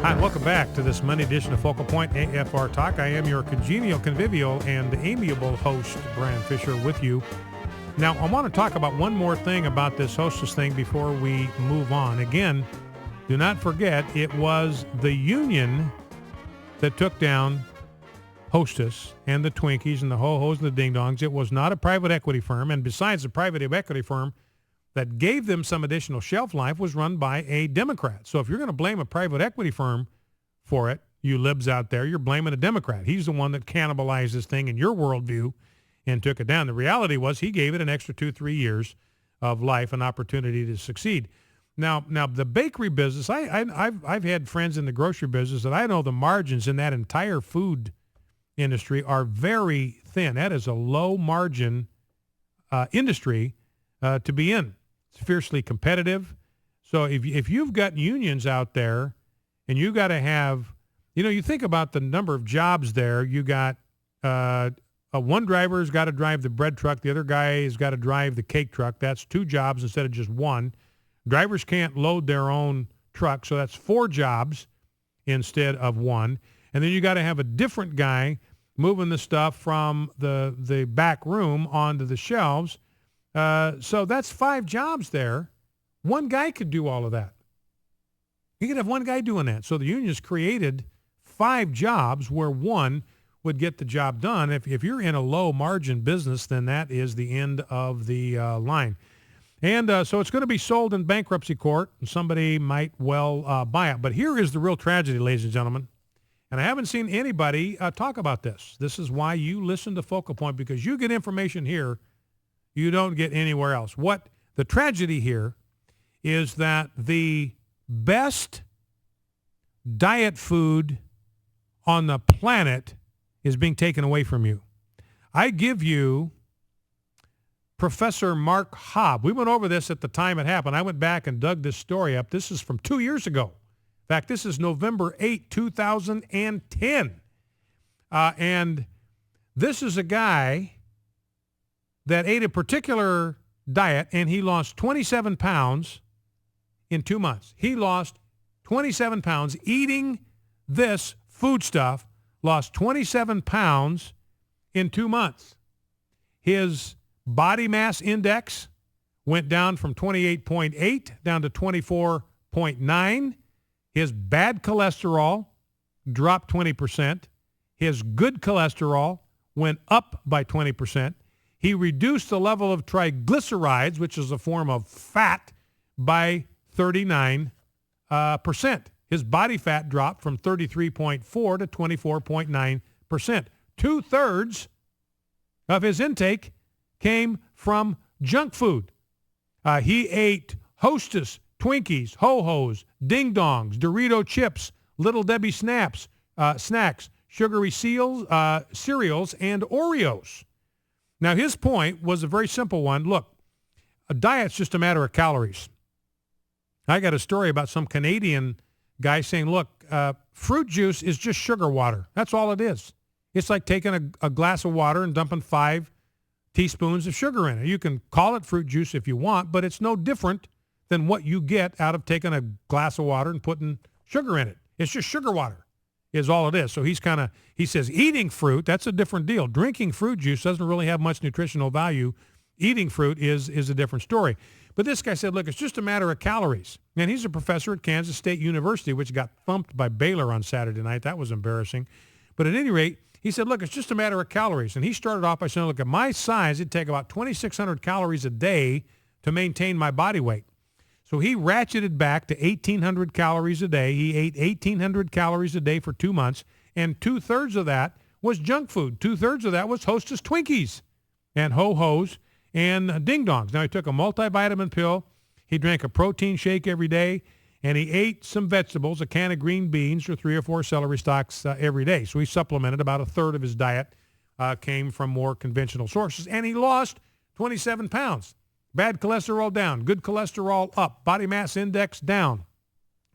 Hi, and welcome back to this Monday edition of Focal Point AFR Talk. I am your congenial, convivial, and amiable host, Brian Fisher, with you. Now, I want to talk about one more thing about this hostess thing before we move on. Again, do not forget, it was the union that took down Hostess and the Twinkies and the Ho-Hos and the Ding Dongs. It was not a private equity firm. And besides, the private equity firm that gave them some additional shelf life was run by a Democrat. So if you're going to blame a private equity firm for it, you libs out there, you're blaming a Democrat. He's the one that cannibalized this thing in your worldview and took it down. The reality was he gave it an extra 2-3 years of life, an opportunity to succeed. Now the bakery business, I've had friends in the grocery business that I know the margins in that entire food industry are very thin. That is a low margin industry to be in. It's fiercely competitive. So if you've got unions out there and you got to have, you think about the number of jobs there. You got one driver's got to drive the bread truck. The other guy has got to drive the cake truck. That's 2 jobs instead of just 1. Drivers can't load their own truck, so that's 4 jobs instead of 1. And then you got to have a different guy moving the stuff from the back room onto the shelves. So that's 5 jobs there. One guy could do all of that. You could have one guy doing that. So the unions created 5 jobs where one would get the job done. If you're in a low margin business, then that is the end of the line. And so it's going to be sold in bankruptcy court, and somebody might well buy it. But here is the real tragedy, ladies and gentlemen. And I haven't seen anybody talk about this. This is why you listen to Focal Point, because you get information here you don't get anywhere else. What the tragedy here is that the best diet food on the planet is being taken away from you. I give you Professor Mark Hobb. We went over this at the time it happened. I went back and dug this story up. This is from 2 years ago. In fact, this is November 8, 2010. And this is a guy that ate a particular diet, and he lost 27 pounds in 2 months. He lost 27 pounds eating this food stuff, lost 27 pounds in 2 months. His body mass index went down from 28.8 down to 24.9. His bad cholesterol dropped 20%. His good cholesterol went up by 20%. He reduced the level of triglycerides, which is a form of fat, by 39%. His body fat dropped from 33.4 to 24.9%. 2/3 of his intake came from junk food. He ate Hostess, Twinkies, Ho-Hos, Ding Dongs, Dorito chips, Little Debbie snacks, sugary cereals, and Oreos. Now, his point was a very simple one. Look, a diet's just a matter of calories. I got a story about some Canadian guy saying, look, fruit juice is just sugar water. That's all it is. It's like taking a glass of water and dumping 5 teaspoons of sugar in it. You can call it fruit juice if you want, but it's no different than what you get out of taking a glass of water and putting sugar in it. It's just sugar water is all it is. So he says eating fruit, that's a different deal. Drinking fruit juice doesn't really have much nutritional value. Eating fruit is a different story. But this guy said, look, it's just a matter of calories. And he's a professor at Kansas State University, which got thumped by Baylor on Saturday night. That was embarrassing. But at any rate, he said, look, it's just a matter of calories. And he started off by saying, look, at my size, it'd take about 2,600 calories a day to maintain my body weight. So he ratcheted back to 1,800 calories a day. He ate 1,800 calories a day for 2 months, and 2/3 of that was junk food. 2/3 of that was Hostess Twinkies and Ho-Hos and Ding Dongs. Now, he took a multivitamin pill. He drank a protein shake every day, and he ate some vegetables, a can of green beans or 3 or 4 celery stalks every day. So he supplemented. About 1/3 of his diet came from more conventional sources, and he lost 27 pounds. Bad cholesterol down, good cholesterol up, body mass index down,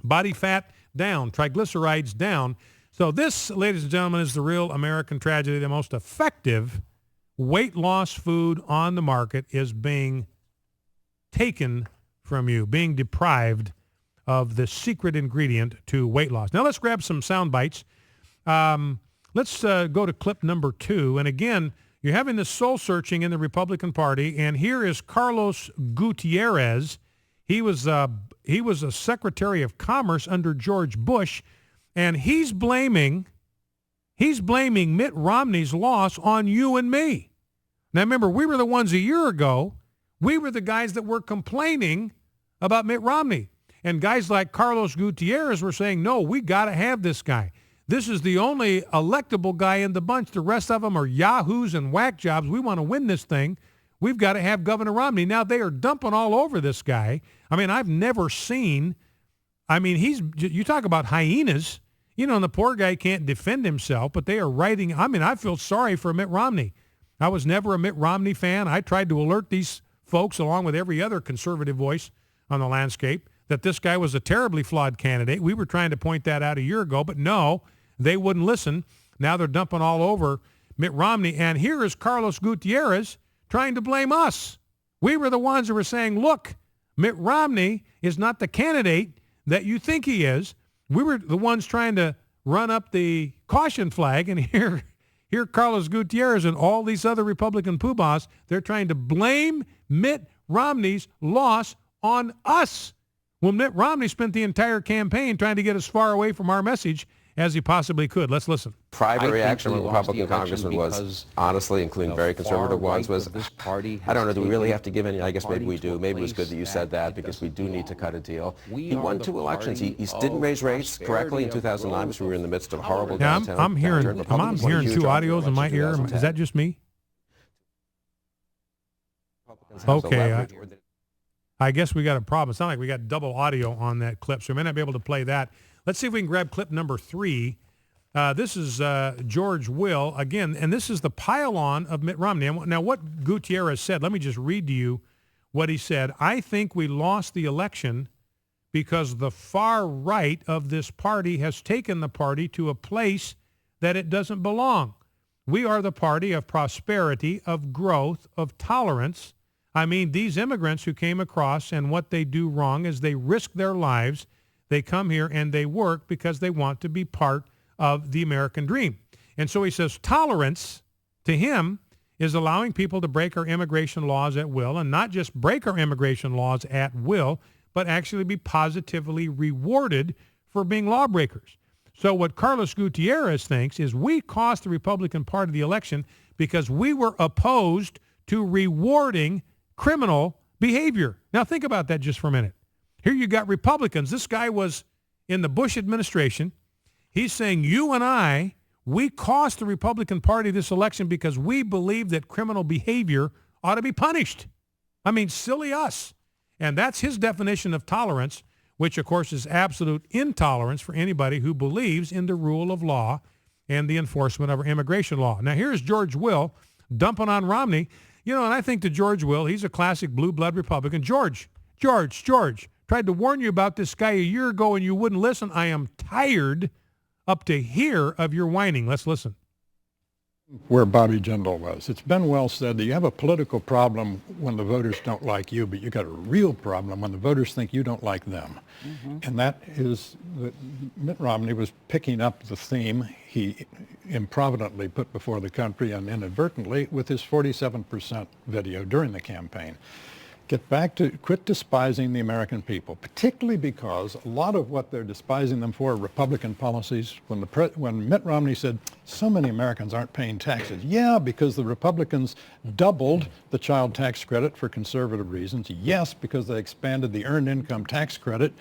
body fat down, triglycerides down. So this, ladies and gentlemen, is the real American tragedy. The most effective weight loss food on the market is being taken from you, being deprived of the secret ingredient to weight loss. Now let's grab some sound bites. Let's go to clip number 2. And again, you're having this soul searching in the Republican Party, and here is Carlos Gutierrez. He was a Secretary of Commerce under George Bush, and he's blaming Mitt Romney's loss on you and me. Now remember, we were the ones a year ago. We were the guys that were complaining about Mitt Romney, and guys like Carlos Gutierrez were saying, no, we got to have this guy. This is the only electable guy in the bunch. The rest of them are yahoos and whack jobs. We want to win this thing. We've got to have Governor Romney. Now they are dumping all over this guy. I mean, I've never seen, you talk about hyenas, and the poor guy can't defend himself, but they are writing. I feel sorry for Mitt Romney. I was never a Mitt Romney fan. I tried to alert these folks, along with every other conservative voice on the landscape, that this guy was a terribly flawed candidate. We were trying to point that out a year ago, but no, they wouldn't listen. Now they're dumping all over Mitt Romney. And here is Carlos Gutierrez trying to blame us. We were the ones who were saying, look, Mitt Romney is not the candidate that you think he is. We were the ones trying to run up the caution flag, and here Carlos Gutierrez and all these other Republican poobahs, they're trying to blame Mitt Romney's loss on us. Well, Mitt Romney spent the entire campaign trying to get as far away from our message as he possibly could. Let's listen. Private reaction from Republican congressmen was, honestly, including very conservative ones, was, I don't know, do we really have to give any? I guess maybe we do. Maybe it was good that you said that, because we do need to cut a deal. He won 2 elections. He didn't raise rates correctly in 2009 because we were in the midst of horrible downturn. I'm hearing 2 audios in my ear. Is that just me? Okay. I guess we got a problem. It's not like we got double audio on that clip, so we may not be able to play that. Let's see if we can grab clip number 3. This is George Will, again, and this is the pile-on of Mitt Romney. Now, what Gutierrez said, let me just read to you what he said. I think we lost the election because the far right of this party has taken the party to a place that it doesn't belong. We are the party of prosperity, of growth, of tolerance. I mean, these immigrants who came across, and what they do wrong is they risk their lives. They come here and they work because they want to be part of the American dream. And so he says tolerance to him is allowing people to break our immigration laws at will, and not just break our immigration laws at will, but actually be positively rewarded for being lawbreakers. So what Carlos Gutierrez thinks is we cost the Republican Party the election because we were opposed to rewarding criminal behavior. Now think about that just for a minute. Here you got Republicans. This guy was in the Bush administration. He's saying you and I, we cost the Republican Party this election because we believe that criminal behavior ought to be punished. I mean, silly us. And that's his definition of tolerance, which, of course, is absolute intolerance for anybody who believes in the rule of law and the enforcement of our immigration law. Now, here's George Will dumping on Romney. And I think to George Will, he's a classic blue blood Republican. George, tried to warn you about this guy a year ago and you wouldn't listen. I am tired up to here of your whining. Let's listen. Where Bobby Jindal was. It's been well said that you have a political problem when the voters don't like you, but you got a real problem when the voters think you don't like them. Mm-hmm. And that is that Mitt Romney was picking up the theme he improvidently put before the country and inadvertently with his 47% video during the campaign. Get back to quit despising the American people, particularly because a lot of what they're despising them for are Republican policies. When Mitt Romney said so many Americans aren't paying taxes, yeah, because the Republicans doubled the child tax credit for conservative reasons. Yes, because they expanded the earned income tax credit,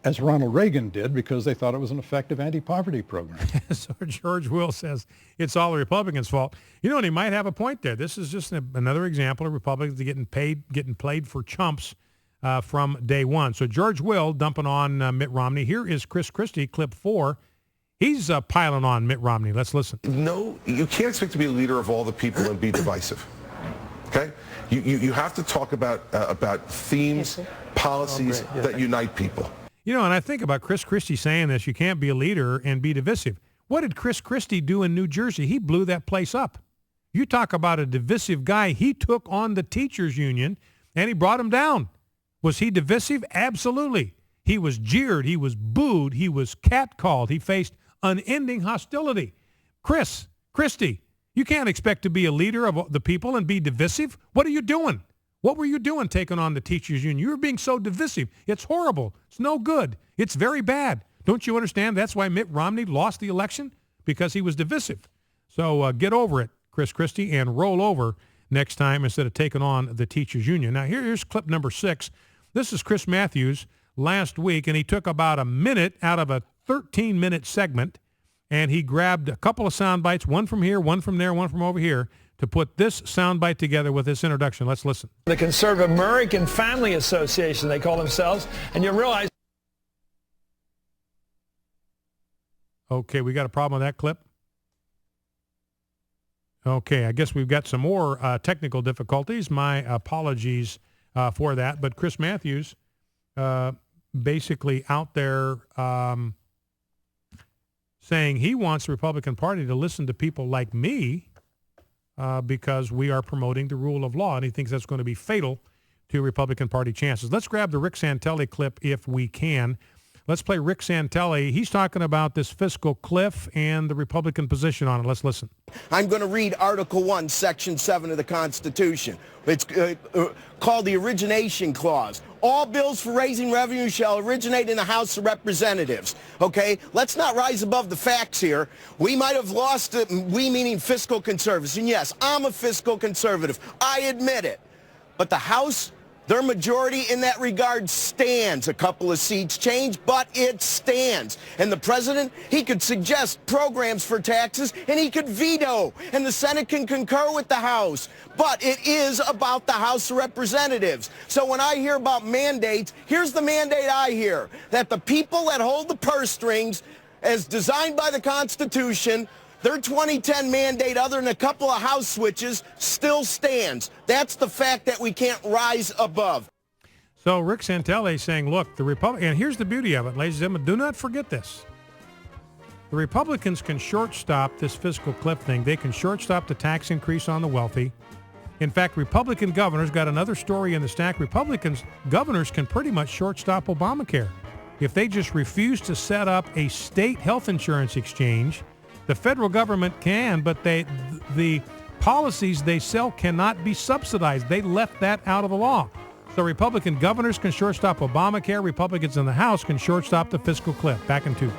as Ronald Reagan did, because they thought it was an effective anti-poverty program. So George Will says it's all the Republicans' fault. And he might have a point there. This is just another example of Republicans getting played for chumps from day one. So George Will dumping on Mitt Romney. Here is Chris Christie, clip 4. He's piling on Mitt Romney. Let's listen. No, you can't expect to be a leader of all the people and be divisive. Okay? You have to talk about themes, policies that unite people. And I think about Chris Christie saying this, you can't be a leader and be divisive. What did Chris Christie do in New Jersey? He blew that place up. You talk about a divisive guy. He took on the teachers union and he brought them down. Was he divisive? Absolutely. He was jeered. He was booed. He was catcalled. He faced unending hostility. Christie, you can't expect to be a leader of the people and be divisive. What are you doing? What were you doing taking on the teachers union? You were being so divisive. It's horrible. It's no good. It's very bad. Don't you understand? That's why Mitt Romney lost the election, because he was divisive. So get over it, Chris Christie, and roll over next time instead of taking on the teachers union. Now here's clip number 6. This is Chris Matthews last week, and he took about a minute out of a 13-minute segment, and he grabbed a couple of sound bites, one from here, one from there, one from over here, to put this soundbite together with this introduction. Let's listen. The Conservative American Family Association, they call themselves, and you realize... Okay, we got a problem with that clip? Okay, I guess we've got some more technical difficulties. My apologies for that. But Chris Matthews basically out there saying he wants the Republican Party to listen to people like me because we are promoting the rule of law, and he thinks that's going to be fatal to Republican Party chances. Let's grab the Rick Santelli clip if we can. Let's play Rick Santelli. He's talking about this fiscal cliff and the Republican position on it. Let's listen. I'm going to read Article 1, Section 7 of the Constitution. It's called the Origination Clause. All bills for raising revenue shall originate in the House of Representatives. Okay? Let's not rise above the facts here. We might have lost it, we meaning fiscal conservatives. And yes, I'm a fiscal conservative. I admit it. But the House, their majority in that regard stands. A couple of seats change, but it stands. And the president, he could suggest programs for taxes, and he could veto. And the Senate can concur with the House. But it is about the House of Representatives. So when I hear about mandates, here's the mandate I hear. That the people that hold the purse strings, as designed by the Constitution, their 2010 mandate, other than a couple of House switches, still stands. That's the fact that we can't rise above. So Rick Santelli is saying, look, the Republican, and here's the beauty of it, ladies and gentlemen, do not forget this. The Republicans can shortstop this fiscal cliff thing. They can shortstop the tax increase on the wealthy. In fact, Republican governors, got another story in the stack, governors can pretty much shortstop Obamacare. If they just refuse to set up a state health insurance exchange, the federal government can, but the policies they sell cannot be subsidized. They left that out of the law. So Republican governors can shortstop Obamacare. Republicans in the House can shortstop the fiscal cliff. Back in 2.